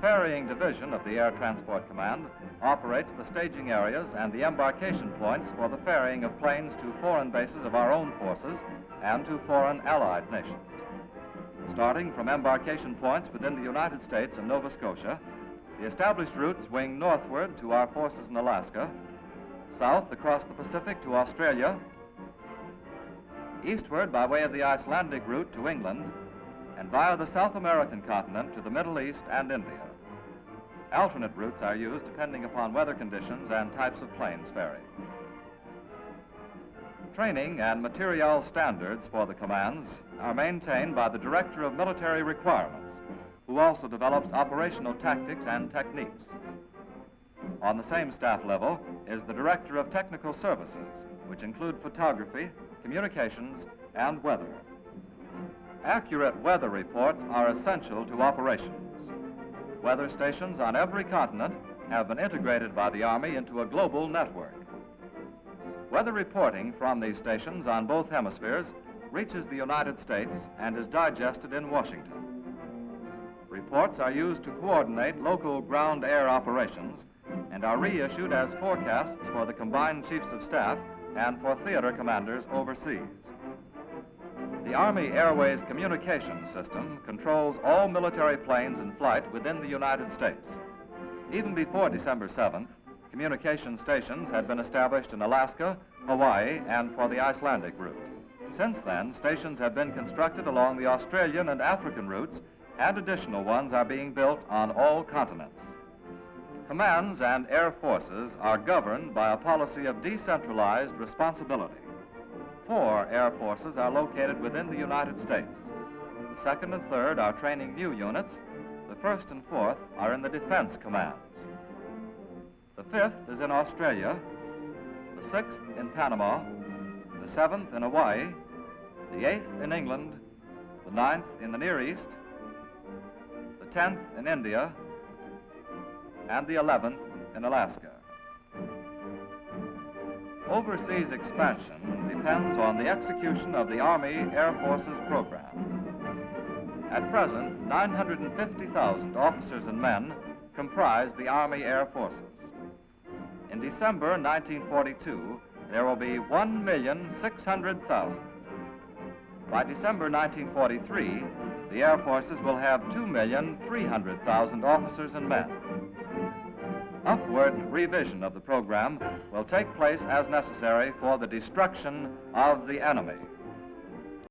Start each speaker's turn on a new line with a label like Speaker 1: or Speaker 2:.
Speaker 1: Ferrying Division of the Air Transport Command operates the staging areas and the embarkation points for the ferrying of planes to foreign bases of our own forces and to foreign allied nations. Starting from embarkation points within the United States and Nova Scotia, the established routes wing northward to our forces in Alaska, south across the Pacific to Australia, eastward by way of the Icelandic route to England, and via the South American continent to the Middle East and India. Alternate routes are used depending upon weather conditions and types of planes ferried. Training and material standards for the commands are maintained by the Director of Military Requirements, who also develops operational tactics and techniques. On the same staff level is the Director of Technical Services, which include photography, communications, and weather. Accurate weather reports are essential to operations. Weather stations on every continent have been integrated by the Army into a global network. Weather reporting from these stations on both hemispheres reaches the United States and is digested in Washington. Reports are used to coordinate local ground-air operations and are reissued as forecasts for the combined chiefs of staff and for theater commanders overseas. The Army Airways communications system controls all military planes in flight within the United States. Even before December 7th, communication stations had been established in Alaska, Hawaii, and for the Icelandic route. Since then, stations have been constructed along the Australian and African routes, and additional ones are being built on all continents. Commands and air forces are governed by a policy of decentralized responsibility. 4 air forces are located within the United States. The 2nd and 3rd are training new units. The 1st and 4th are in the defense commands. The 5th is in Australia, the 6th in Panama, the 7th in Hawaii, the 8th in England, the 9th in the Near East, the 10th in India, and the 11th in Alaska. Overseas expansion depends on the execution of the Army Air Forces program. At present, 950,000 officers and men comprise the Army Air Forces. In December 1942, there will be 1,600,000. By December 1943, the Air Forces will have 2,300,000 officers and men. Upward revision of the program will take place as necessary for the destruction of the enemy.